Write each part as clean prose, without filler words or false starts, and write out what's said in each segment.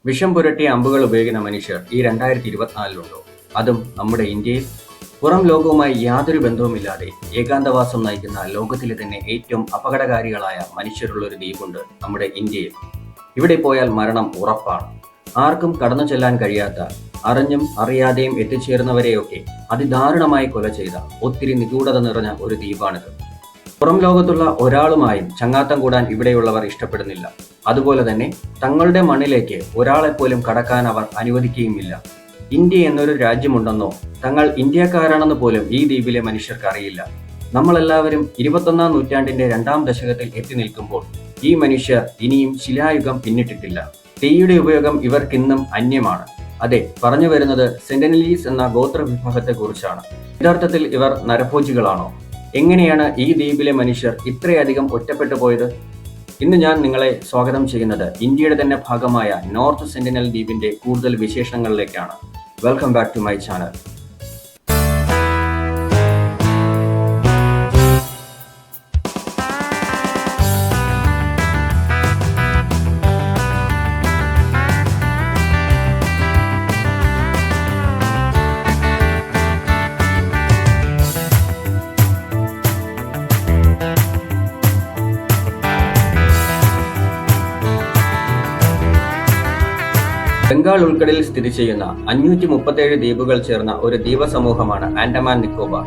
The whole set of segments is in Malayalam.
വിഷം പുരട്ടിയ അമ്പുകൾ ഉപയോഗിക്കുന്ന മനുഷ്യർ ഈ 2024-ലുണ്ടോ? അതും നമ്മുടെ ഇന്ത്യയിൽ? പുറം ലോകവുമായി യാതൊരു ബന്ധവുമില്ലാതെ ഏകാന്തവാസം നയിക്കുന്ന ലോകത്തിലെ തന്നെ ഏറ്റവും അപകടകാരികളായ മനുഷ്യരുള്ള ഒരു ദ്വീപുണ്ട് നമ്മുടെ ഇന്ത്യയിൽ. ഇവിടെ പോയാൽ മരണം ഉറപ്പാണ്. ആർക്കും കടന്നു ചെല്ലാൻ കഴിയാത്ത, അറിഞ്ഞും അറിയാതെയും എത്തിച്ചേർന്നവരെയൊക്കെ അതിദാരുണമായി കൊല ചെയ്ത ഒത്തിരി നിഗൂഢത നിറഞ്ഞ ഒരു ദ്വീപാണിത്. പുറം ലോകത്തുള്ള ഒരാളുമായും ചങ്ങാത്തം കൂടാൻ ഇവിടെയുള്ളവർ ഇഷ്ടപ്പെടുന്നില്ല. അതുപോലെ തന്നെ തങ്ങളുടെ മണ്ണിലേക്ക് ഒരാളെപ്പോലും കടക്കാൻ അവർ അനുവദിക്കുകയുമില്ല. ഇന്ത്യ എന്നൊരു രാജ്യമുണ്ടെന്നോ തങ്ങൾ ഇന്ത്യക്കാരാണെന്ന് പോലും ഈ ദ്വീപിലെ മനുഷ്യർക്ക് അറിയില്ല. നമ്മളെല്ലാവരും 21-ാം നൂറ്റാണ്ടിന്റെ 2-ാം ദശകത്തിൽ എത്തി നിൽക്കുമ്പോൾ ഈ മനുഷ്യർ ഇനിയും ശിലായുഗം പിന്നിട്ടിട്ടില്ല. തീയുടെ ഉപയോഗം ഇവർക്കിന്നും അന്യമാണ്. അതെ, പറഞ്ഞു വരുന്നത് സെന്റിനലീസ് എന്ന ഗോത്ര വിഭാഗത്തെ കുറിച്ചാണ്. യഥാർത്ഥത്തിൽ ഇവർ നരഭോജികളാണോ? എങ്ങനെയാണ് ഈ ദ്വീപിലെ മനുഷ്യർ ഇത്രയധികം ഒറ്റപ്പെട്ടു പോയത്? ഇന്ന് ഞാൻ നിങ്ങളെ സ്വാഗതം ചെയ്യുന്നത് ഇന്ത്യയുടെ തന്നെ ഭാഗമായ നോർത്ത് സെന്റിനൽ ദ്വീപിന്റെ കൂടുതൽ വിശേഷങ്ങളിലേക്കാണ്. Welcome back to my channel. Bengal ഉൾക്കടലിൽ സ്ഥിതി ചെയ്യുന്ന 537 ദ്വീപുകൾ ചേർന്ന ഒരു ദ്വീപസമൂഹമാണ് ആൻഡമാൻ നിക്കോബാർ.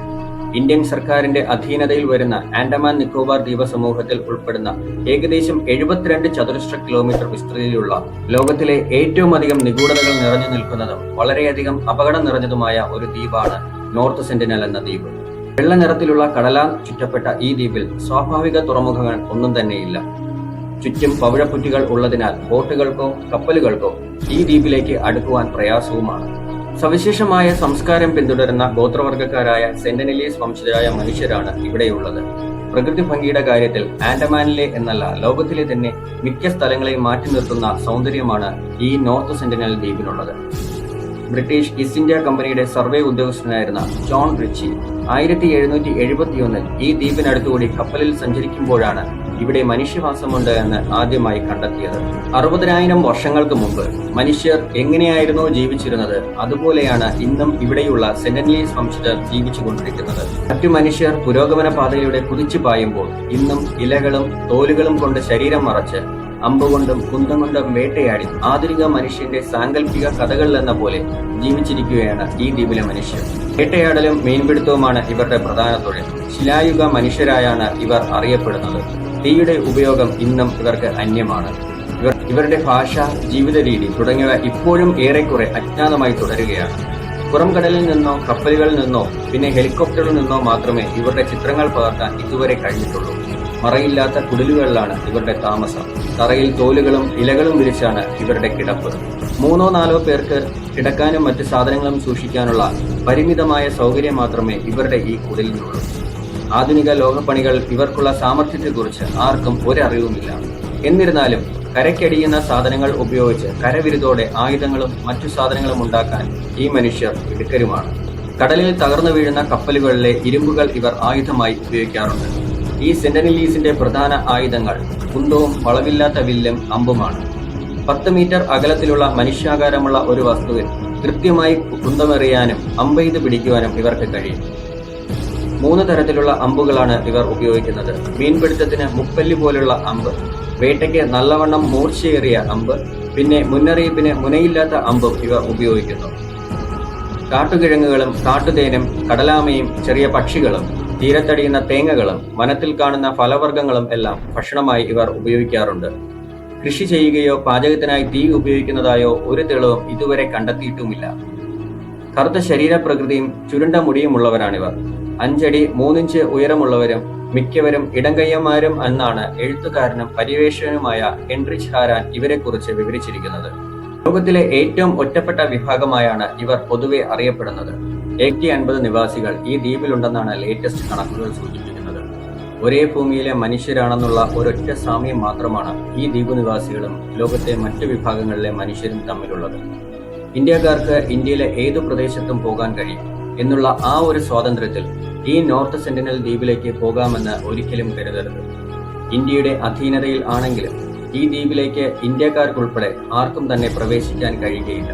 ഇന്ത്യൻ സർക്കാരിന്റെ അധീനതയിൽ വരുന്ന ആൻഡമാൻ നിക്കോബാർ ദ്വീപസമൂഹത്തിൽ ഉൾപ്പെടുന്ന ഏകദേശം 72 ചതുരശ്ര കിലോമീറ്റർ വിസ്തൃതിയിലുള്ള ലോകത്തിലെ ഏറ്റവും അധികം നിഗൂഢതകൾ നിറഞ്ഞു നിൽക്കുന്നതും വളരെയധികം അപകടം നിറഞ്ഞതുമായ ഒരു ദ്വീപാണ് നോർത്ത് സെന്റിനൽ എന്ന ദ്വീപ്. വെള്ള നിറത്തിലുള്ള കടലാൽ ചുറ്റപ്പെട്ട ഈ ദ്വീപിൽ സ്വാഭാവിക തുറമുഖങ്ങൾ ഒന്നും തന്നെയില്ല. ചുറ്റും പവിഴപ്പുറ്റുകൾ ഉള്ളതിനാൽ ബോട്ടുകൾക്കോ കപ്പലുകൾക്കോ ഈ ദ്വീപിലേക്ക് അടുക്കുവാൻ പ്രയാസവുമാണ്. സവിശേഷമായ സംസ്കാരം പിന്തുടരുന്ന ഗോത്രവർഗക്കാരായ സെന്റിനലീസ് വംശജരായ മനുഷ്യരാണ് ഇവിടെയുള്ളത്. പ്രകൃതി ഭംഗിയുടെ കാര്യത്തിൽ ആൻഡമാനിലെ എന്നല്ല ലോകത്തിലെ തന്നെ മിക്ക സ്ഥലങ്ങളെയും മാറ്റി നിർത്തുന്ന സൗന്ദര്യമാണ് ഈ നോർത്ത് സെന്റിനൽ ദ്വീപിനുള്ളത്. ബ്രിട്ടീഷ് ഈസ്റ്റ് ഇന്ത്യ കമ്പനിയുടെ സർവേ ഉദ്യോഗസ്ഥനായിരുന്ന ജോൺ റിച്ചി 1771 ഈ ദ്വീപിനടുത്തുകൂടി കപ്പലിൽ സഞ്ചരിക്കുമ്പോഴാണ് ഇവിടെ മനുഷ്യവാസമുണ്ട് എന്ന് ആദ്യമായി കണ്ടെത്തിയത്. 60,000 വർഷങ്ങൾക്ക് മുമ്പ് മനുഷ്യർ എങ്ങനെയായിരുന്നോ ജീവിച്ചിരുന്നത് അതുപോലെയാണ് ഇന്നും ഇവിടെയുള്ള സെന്റിനലീസ് വംശജർ ജീവിച്ചുകൊണ്ടിരിക്കുന്നത്. മറ്റു മനുഷ്യർ പുരോഗമന പാതയിലൂടെ കുതിച്ചു പായുമ്പോൾ ഇന്നും ഇലകളും തോലുകളും കൊണ്ട് ശരീരം മറച്ച് അമ്പുകൊണ്ടും കുന്തം കൊണ്ടും വേട്ടയാടി ആധുനിക മനുഷ്യന്റെ സാങ്കല്പിക കഥകളിൽ എന്ന പോലെ ജീവിച്ചിരിക്കുകയാണ് ഈ ദ്വീപിലെ മനുഷ്യർ. വേട്ടയാടലും മീൻപിടുത്തവുമാണ് ഇവരുടെ പ്രധാന തൊഴിൽ. ശിലായുഗ മനുഷ്യരായാണ് ഇവർ അറിയപ്പെടുന്നത്. തീയുടെ ഉപയോഗം ഇന്നും ഇവർക്ക് അന്യമാണ്. ഇവരുടെ ഭാഷ, ജീവിത രീതി തുടങ്ങിയവ ഇപ്പോഴും ഏറെക്കുറെ അജ്ഞാതമായി തുടരുകയാണ്. പുറം കടലിൽ നിന്നോ കപ്പലുകളിൽ നിന്നോ പിന്നെ ഹെലികോപ്റ്ററിൽ നിന്നോ മാത്രമേ ഇവരുടെ ചിത്രങ്ങൾ പകർത്താൻ ഇതുവരെ കഴിഞ്ഞിട്ടുള്ളൂ. മറയില്ലാത്ത കുടിലുകളിലാണ് ഇവരുടെ താമസം. തറയിൽ തോലുകളും ഇലകളും വിരിച്ചാണ് ഇവരുടെ കിടപ്പ്. 3-4 പേർക്ക് കിടക്കാനും മറ്റ് സാധനങ്ങളും സൂക്ഷിക്കാനുള്ള പരിമിതമായ സൗകര്യം മാത്രമേ ഇവരുടെ ഈ കുടിലിനുള്ളൂ. ആധുനിക ലോകപ്പണികൾ ഇവർക്കുള്ള സാമർഥ്യത്തെക്കുറിച്ച് ആർക്കും ഒരറിവുമില്ല. എന്നിരുന്നാലും കരയ്ക്കടിയുന്ന സാധനങ്ങൾ ഉപയോഗിച്ച് കരവിരുതോടെ ആയുധങ്ങളും മറ്റു സാധനങ്ങളും ഉണ്ടാക്കാൻ ഈ മനുഷ്യർ മിടുക്കരുമാണ്. കടലിൽ തകർന്നു വീഴുന്ന കപ്പലുകളിലെ ഇരുമ്പുകൾ ഇവർ ആയുധമായി ഉപയോഗിക്കാറുണ്ട്. ഈ സെന്റിനലീസിന്റെ പ്രധാന ആയുധങ്ങൾ കുന്തവും വളവില്ലാത്ത വില്ലും അമ്പുമാണ്. 10 മീറ്റർ അകലത്തിലുള്ള മനുഷ്യാകാരമുള്ള ഒരു വസ്തുവിൽ കൃത്യമായി കുന്തമെറിയാനും അമ്പെയ്ത് പിടിക്കുവാനും ഇവർക്ക് കഴിയും. 3 തരത്തിലുള്ള അമ്പുകളാണ് ഇവർ ഉപയോഗിക്കുന്നത്. മീൻപിടുത്തത്തിന് മുപ്പല്ലി പോലുള്ള അമ്പ്, വേട്ടയ്ക്ക് നല്ലവണ്ണം മൂർച്ചയേറിയ അമ്പ്, പിന്നെ മുന്നറിയിപ്പിന് മുനയില്ലാത്ത അമ്പും ഇവർ ഉപയോഗിക്കുന്നു. കാട്ടുകിഴങ്ങുകളും കാട്ടുതേനും കടലാമയും ചെറിയ പക്ഷികളും തീരത്തടിയുന്ന തേങ്ങകളും വനത്തിൽ കാണുന്ന ഫലവർഗ്ഗങ്ങളും എല്ലാം ഭക്ഷണമായി ഇവർ ഉപയോഗിക്കാറുണ്ട്. കൃഷി ചെയ്യുകയോ പാചകത്തിനായി തീ ഉപയോഗിക്കുന്നതായോ ഒരു തെളിവും ഇതുവരെ കണ്ടെത്തിയിട്ടുമില്ല. കറുത്ത ശരീരപ്രകൃതിയും ചുരുണ്ട മുടിയുമുള്ളവരാണിവർ. 5 അടി 3 ഇഞ്ച് ഉയരമുള്ളവരും മിക്കവരും ഇടംകയ്യന്മാരും എന്നാണ് എഴുത്തുകാരനും പര്യവേഷകനുമായ ഹെൻറിച്ച് ഹാരാൻ ഇവരെക്കുറിച്ച് വിവരിച്ചിരിക്കുന്നത്. ലോകത്തിലെ ഏറ്റവും ഒറ്റപ്പെട്ട വിഭാഗമായാണ് ഇവർ പൊതുവെ അറിയപ്പെടുന്നത്. 150 നിവാസികൾ ഈ ദ്വീപിലുണ്ടെന്നാണ് ലേറ്റസ്റ്റ് കണക്കുകൾ സൂചിപ്പിക്കുന്നത്. ഒരേ ഭൂമിയിലെ മനുഷ്യരാണെന്നുള്ള ഒരൊറ്റ സാമ്യം മാത്രമാണ് ഈ ദ്വീപ് നിവാസികളും ലോകത്തെ മറ്റു വിഭാഗങ്ങളിലെ മനുഷ്യരും തമ്മിലുള്ളത്. ഇന്ത്യക്കാർക്ക് ഇന്ത്യയിലെ ഏതു പ്രദേശത്തും പോകാൻ കഴിയും എന്നുള്ള ആ ഒരു സ്വാതന്ത്ര്യത്തിൽ ഈ നോർത്ത് സെന്റിനൽ ദ്വീപിലേക്ക് പോകാമെന്ന് ഒരിക്കലും കരുതരുത്. ഇന്ത്യയുടെ അധീനതയിൽ ആണെങ്കിലും ഈ ദ്വീപിലേക്ക് ഇന്ത്യക്കാർക്കുൾപ്പെടെ ആർക്കും തന്നെ പ്രവേശിക്കാൻ കഴിയുകയില്ല.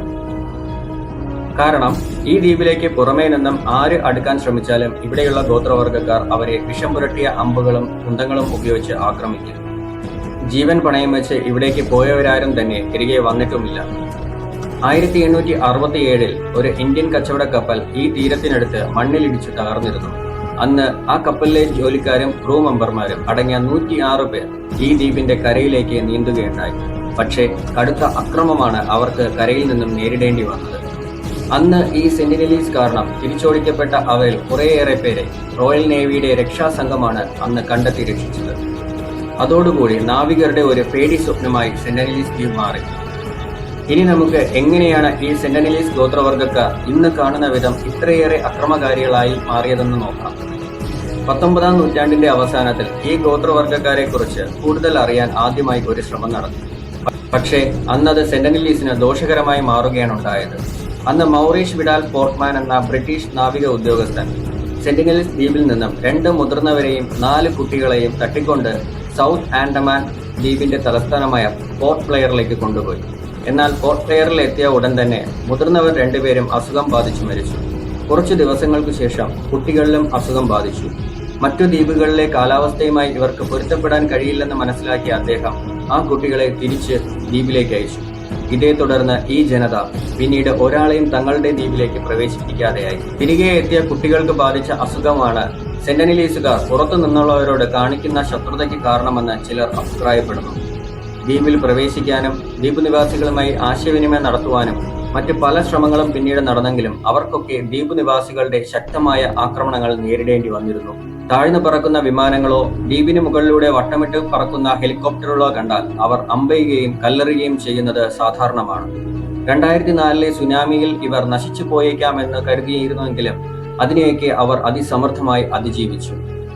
കാരണം ഈ ദ്വീപിലേക്ക് പുറമേ നിന്നും ആര് അടുക്കാൻ ശ്രമിച്ചാലും ഇവിടെയുള്ള ഗോത്രവർഗ്ഗക്കാർ അവരെ വിഷം പുരട്ടിയ അമ്പുകളും കുന്തങ്ങളും ഉപയോഗിച്ച് ആക്രമിക്കും. ജീവൻ പണയം വെച്ച് ഇവിടേക്ക് പോയവരാരും തന്നെ തിരികെ വന്നിട്ടുമില്ല. 1867 ഒരു ഇന്ത്യൻ കച്ചവട കപ്പൽ ഈ തീരത്തിനടുത്ത് മണ്ണിലിടിച്ചു തകർന്നിരുന്നു. അന്ന് ആ കപ്പലിലെ ജോലിക്കാരും ക്രൂ മെമ്പർമാരും അടങ്ങിയ 106 പേർ ഈ ദ്വീപിന്റെ കരയിലേക്ക് നീന്തുകയുണ്ടായി. പക്ഷേ കടുത്ത അക്രമമാണ് അവർക്ക് കരയിൽ നിന്നും നേരിടേണ്ടി വന്നത്. അന്ന് ഈ സെന്റിനലീസ് കാരണം തിരിച്ചോടിക്കപ്പെട്ട അവരിൽ കുറേയേറെ പേരെ റോയൽ നേവിയുടെ രക്ഷാസംഘമാണ് അന്ന് കണ്ടെത്തി രക്ഷിച്ചത്. അതോടുകൂടി നാവികരുടെ ഒരു പേടി സ്വപ്നമായി സെന്റിനലീസ് ദ്വീപ് മാറി. ഇനി നമുക്ക് എങ്ങനെയാണ് ഈ സെന്റിനലീസ് ഗോത്രവർഗ്ഗക്കാർ ഇന്ന് കാണുന്ന വിധം ഇത്രയേറെ അക്രമകാരികളായി മാറിയതെന്ന് നോക്കാം. 19-ാം നൂറ്റാണ്ടിന്റെ അവസാനത്തിൽ ഈ ഗോത്രവർഗ്ഗക്കാരെ കുറിച്ച് കൂടുതൽ അറിയാൻ ആദ്യമായി ഒരു ശ്രമം നടത്തി. പക്ഷേ അന്നത് സെന്റിനലീസിന് ദോഷകരമായി മാറുകയാണ് ഉണ്ടായത്. അന്ന് മൗറീഷ് വിഡാൽ പോർട്ട്മാൻ എന്ന ബ്രിട്ടീഷ് നാവിക ഉദ്യോഗസ്ഥൻ സെന്റിനലീസ് ദ്വീപിൽ നിന്നും 2 മുതിർന്നവരെയും 4 കുട്ടികളെയും തട്ടിക്കൊണ്ട് സൗത്ത് ആൻഡമാൻ ദ്വീപിന്റെ തലസ്ഥാനമായ പോർട്ട് ബ്ലെയറിലേക്ക് കൊണ്ടുപോയി. എന്നാൽ പോർട്ട് ബ്ലെയറിൽ എത്തിയ ഉടൻ തന്നെ മുതിർന്നവർ 2 പേരും അസുഖം ബാധിച്ചു മരിച്ചു. കുറച്ചു ദിവസങ്ങൾക്കു ശേഷം കുട്ടികളിലും അസുഖം ബാധിച്ചു. മറ്റു ദ്വീപുകളിലെ കാലാവസ്ഥയുമായി ഇവർക്ക് പൊരുത്തപ്പെടാൻ കഴിയില്ലെന്ന് മനസ്സിലാക്കിയ അദ്ദേഹം ആ കുട്ടികളെ തിരിച്ച് ദ്വീപിലേക്ക് അയച്ചു. ഇതേ തുടർന്ന് ഈ ജനത പിന്നീട് ഒരാളെയും തങ്ങളുടെ ദ്വീപിലേക്ക് പ്രവേശിപ്പിക്കാതെയായി. തിരികെ എത്തിയ കുട്ടികൾക്ക് ബാധിച്ച അസുഖമാണ് സെന്റിനലീസുകാർ പുറത്തു നിന്നുള്ളവരോട് കാണിക്കുന്ന ശത്രുതയ്ക്ക് കാരണമെന്ന് ചിലർ അഭിപ്രായപ്പെടുന്നു. ദ്വീപിൽ പ്രവേശിക്കാനും ദ്വീപ് നിവാസികളുമായി ആശയവിനിമയം നടത്തുവാനും മറ്റ് പല ശ്രമങ്ങളും പിന്നീട് നടന്നെങ്കിലും അവർക്കൊക്കെ ദ്വീപ് നിവാസികളുടെ ശക്തമായ ആക്രമണങ്ങൾ നേരിടേണ്ടി വന്നിരുന്നു. താഴ്ന്നു പറക്കുന്ന വിമാനങ്ങളോ ദ്വീപിന് മുകളിലൂടെ വട്ടമിട്ട് പറക്കുന്ന ഹെലികോപ്റ്ററുകളോ കണ്ടാൽ അവർ അമ്പെയ്യുകയും കല്ലെറിയുകയും ചെയ്യുന്നത് സാധാരണമാണ്. 2004 സുനാമിയിൽ ഇവർ നശിച്ചു പോയേക്കാമെന്ന് കരുതിയിരുന്നുവെങ്കിലും അതിനെയൊക്കെ അവർ അതിസമർത്ഥമായി അതിജീവിച്ചു.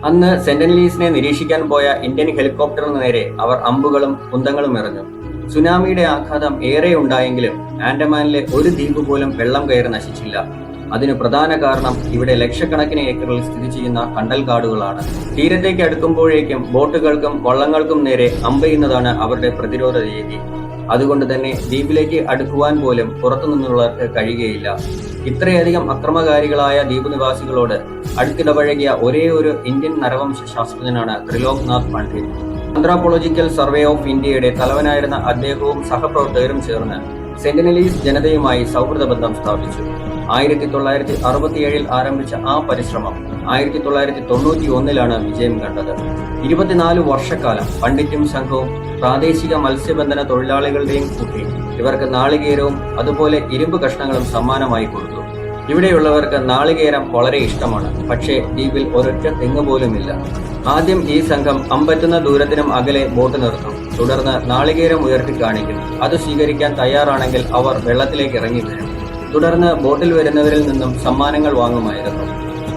അന്ന് സെന്റിനലീസിനെ നിരീക്ഷിക്കാൻ പോയ ഇന്ത്യൻ ഹെലികോപ്റ്ററിന് നേരെ അവർ അമ്പുകളും കുന്തങ്ങളും എറിഞ്ഞു. സുനാമിയുടെ ആഘാതം ഏറെ ഉണ്ടായെങ്കിലും ആൻഡമാനിലെ ഒരു ദ്വീപ് പോലും വെള്ളം കയറി നശിച്ചില്ല. അതിന് പ്രധാന കാരണം ഇവിടെ ലക്ഷക്കണക്കിന് ഏക്കറിൽ സ്ഥിതി ചെയ്യുന്ന കണ്ടൽക്കാടുകളാണ്. തീരത്തേക്ക് അടുക്കുമ്പോഴേക്കും ബോട്ടുകൾക്കും വള്ളങ്ങൾക്കും നേരെ അമ്പെയ്യുന്നതാണ് അവരുടെ പ്രതിരോധ രീതി. അതുകൊണ്ട് തന്നെ ദ്വീപിലേക്ക് അടുക്കുവാൻ പോലും പുറത്തുനിന്നുള്ളവർക്ക് കഴിയുകയില്ല. ഇത്രയധികം അക്രമകാരികളായ ദ്വീപ് നിവാസികളോട് അടുത്തിടപഴകിയ ഒരേ ഒരു ഇന്ത്യൻ നരവംശ ശാസ്ത്രജ്ഞനാണ് ത്രിലോക്നാഥ് പണ്ഡിറ്റ്. ആന്ത്രോപോളജിക്കൽ സർവേ ഓഫ് ഇന്ത്യയുടെ തലവനായിരുന്ന അദ്ദേഹവും സഹപ്രവർത്തകരും ചേർന്ന് സെന്റിനലീസ് ജനതയുമായി സൗഹൃദ ബന്ധം സ്ഥാപിച്ചു. 1967 ആരംഭിച്ച ആ പരിശ്രമം 1991 വിജയം കണ്ടത്. 24 വർഷക്കാലം പണ്ഡിറ്റും സംഘവും പ്രാദേശിക മത്സ്യബന്ധന തൊഴിലാളികളുടെയും കൂട്ടി ഇവർക്ക് നാളികേരവും അതുപോലെ ഇരുമ്പ് കഷ്ണങ്ങളും സമ്മാനമായി കൊടുത്തു. ഇവിടെയുള്ളവർക്ക് നാളികേരം വളരെ ഇഷ്ടമാണ്. പക്ഷേ ദ്വീപിൽ ഒരൊറ്റ തെങ്ങ് പോലുമില്ല. ആദ്യം ഈ സംഘം അമ്പറ്റുന്ന ദൂരത്തിനും അകലെ ബോട്ട് നിർത്തും. തുടർന്ന് നാളികേരം ഉയർത്തി കാണിക്കും. അത് സ്വീകരിക്കാൻ തയ്യാറാണെങ്കിൽ അവർ വെള്ളത്തിലേക്ക് ഇറങ്ങി വീഴും. തുടർന്ന് ബോട്ടിൽ വരുന്നവരിൽ നിന്നും സമ്മാനങ്ങൾ വാങ്ങുമായിരുന്നു.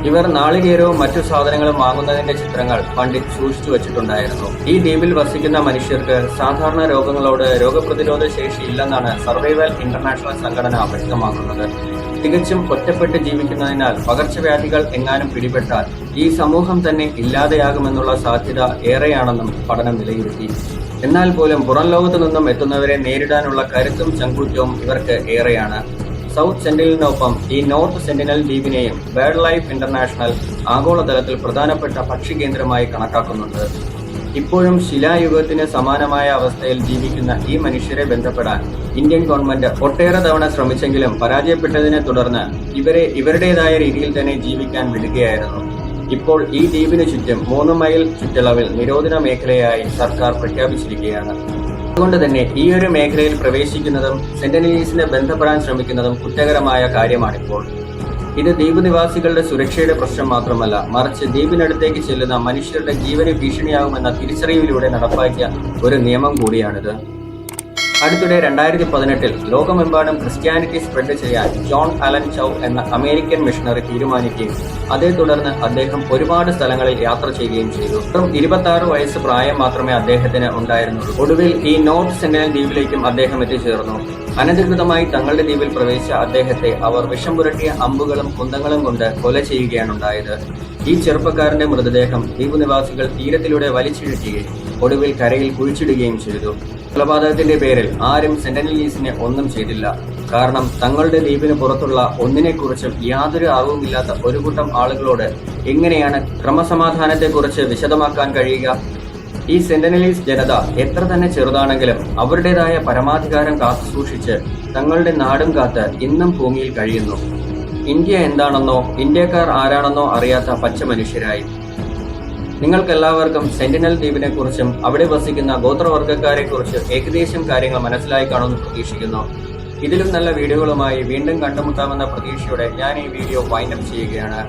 ഇവർ നാളികേരവും മറ്റു സാധനങ്ങളും വാങ്ങുന്നതിന്റെ ചിത്രങ്ങൾ പണ്ഡിറ്റ് സൂക്ഷിച്ചു വച്ചിട്ടുണ്ടായിരുന്നു. ഈ ദ്വീപിൽ വസിക്കുന്ന മനുഷ്യർക്ക് സാധാരണ രോഗങ്ങളോട് രോഗപ്രതിരോധ ശേഷി ഇല്ലെന്നാണ് സർവൈവൽ ഇന്റർനാഷണൽ സംഘടന വ്യക്തമാക്കുന്നത്. തികച്ചും ഒറ്റപ്പെട്ട് ജീവിക്കുന്നതിനാൽ പകർച്ചവ്യാധികൾ എങ്ങാനും പിടിപെട്ടാൽ ഈ സമൂഹം തന്നെ ഇല്ലാതെയാകുമെന്നുള്ള സാധ്യത ഏറെയാണെന്നും പഠനം വിലയിരുത്തി. എന്നാൽ പോലും പുറം ലോകത്തു നിന്നും എത്തുന്നവരെ നേരിടാനുള്ള കരുത്തും ചങ്കൂറ്റവും ഇവർക്ക് ഏറെയാണ്. സൗത്ത് സെന്റിനലിനൊപ്പം ഈ നോർത്ത് സെന്റിനൽ ദ്വീപിനെയും ബേർഡ് ലൈഫ് ഇന്റർനാഷണൽ ആഗോളതലത്തിൽ പ്രധാനപ്പെട്ട പക്ഷി കേന്ദ്രമായി കണക്കാക്കുന്നുണ്ട്. ഇപ്പോഴും ശിലായുഗത്തിന് സമാനമായ അവസ്ഥയിൽ ജീവിക്കുന്ന ഈ മനുഷ്യരെ ബന്ധപ്പെടാൻ ഇന്ത്യൻ ഗവൺമെന്റ് ഒട്ടേറെ തവണ ശ്രമിച്ചെങ്കിലും പരാജയപ്പെട്ടതിനെ തുടർന്ന് ഇവരെ ഇവരുടേതായ രീതിയിൽ തന്നെ ജീവിക്കാൻ വിടുകയായിരുന്നു. ഇപ്പോൾ ഈ ദ്വീപിന് ചുറ്റും 3 മൈൽ ചുറ്റളവിൽ നിരോധന മേഖലയായി സർക്കാർ പ്രഖ്യാപിച്ചിരിക്കുകയാണ്. അതുകൊണ്ട് തന്നെ ഈ ഒരു മേഖലയിൽ പ്രവേശിക്കുന്നതും സെന്റിനലീസിനെ ബന്ധപ്പെടാൻ ശ്രമിക്കുന്നതും കുറ്റകരമായ കാര്യമാണിപ്പോൾ. ഇത് ദ്വീപ് നിവാസികളുടെ സുരക്ഷയുടെ പ്രശ്നം മാത്രമല്ല, മറിച്ച് ദ്വീപിനടുത്തേക്ക് ചെല്ലുന്ന മനുഷ്യരുടെ ജീവന് ഭീഷണിയാകുമെന്ന തിരിച്ചറിവിലൂടെ നടപ്പാക്കിയ ഒരു നിയമം കൂടിയാണിത്. അടുത്തിടെ 2018 ലോകമെമ്പാടും ക്രിസ്ത്യാനിറ്റി സ്പ്രെഡ് ചെയ്യാൻ ജോൺ അലൻ ചൗ എന്ന അമേരിക്കൻ മിഷണറി തീരുമാനിക്കുകയും അതേ തുടർന്ന് അദ്ദേഹം ഒരുപാട് സ്ഥലങ്ങളിൽ യാത്ര ചെയ്യുകയും ചെയ്തു. 26 വയസ്സ് പ്രായം മാത്രമേ അദ്ദേഹത്തിന് ഉണ്ടായിരുന്നുള്ളൂ. ഒടുവിൽ ഈ നോർത്ത് സെന്റിനൽ ദ്വീപിലേക്കും അദ്ദേഹം എത്തിച്ചേർന്നു. അനധികൃതമായി തങ്ങളുടെ ദ്വീപിൽ പ്രവേശിച്ച അദ്ദേഹത്തെ അവർ വിഷം പുരട്ടിയ അമ്പുകളും കുന്തങ്ങളും കൊണ്ട് കൊല ചെയ്യുകയാണ് ഉണ്ടായത്. ഈ ചെറുപ്പക്കാരന്റെ മൃതദേഹം ദ്വീപ് നിവാസികൾ തീരത്തിലൂടെ വലിച്ചിഴക്കുകയും ഒടുവിൽ കരയിൽ കുഴിച്ചിടുകയും ചെയ്തു. കൊലപാതകത്തിന്റെ പേരിൽ ആരും സെന്റിനലീസിനെ ഒന്നും ചെയ്തില്ല. കാരണം തങ്ങളുടെ ദ്വീപിന് പുറത്തുള്ള ഒന്നിനെക്കുറിച്ചും യാതൊരു അറിവുമില്ലാത്ത ഒരു കൂട്ടം ആളുകളോട് എങ്ങനെയാണ് ക്രമസമാധാനത്തെക്കുറിച്ച് വിശദമാക്കാൻ കഴിയുക? ഈ സെന്റിനലീസ് ജനത എത്ര തന്നെ ചെറുതാണെങ്കിലും അവരുടേതായ പരമാധികാരം കാത്തുസൂക്ഷിച്ച് തങ്ങളുടെ നാടും കാത്ത് ഇന്നും ഭൂമിയിൽ കഴിയുന്നു. ഇന്ത്യ എന്താണെന്നോ ഇന്ത്യക്കാർ ആരാണെന്നോ അറിയാത്ത പച്ച മനുഷ്യരായി. നിങ്ങൾക്കെല്ലാവർക്കും സെന്റിനൽ ദ്വീപിനെ കുറിച്ചും അവിടെ വസിക്കുന്ന ഗോത്രവർഗ്ഗക്കാരെക്കുറിച്ച് ഏകദേശം കാര്യങ്ങൾ മനസ്സിലായി കാണുമെന്ന് പ്രതീക്ഷിക്കുന്നു. ഇതിലും നല്ല വീഡിയോകളുമായി വീണ്ടും കണ്ടുമുട്ടാമെന്ന പ്രതീക്ഷയോടെ ഞാൻ ഈ വീഡിയോ വൈൻഡപ്പ് ചെയ്യുകയാണ്.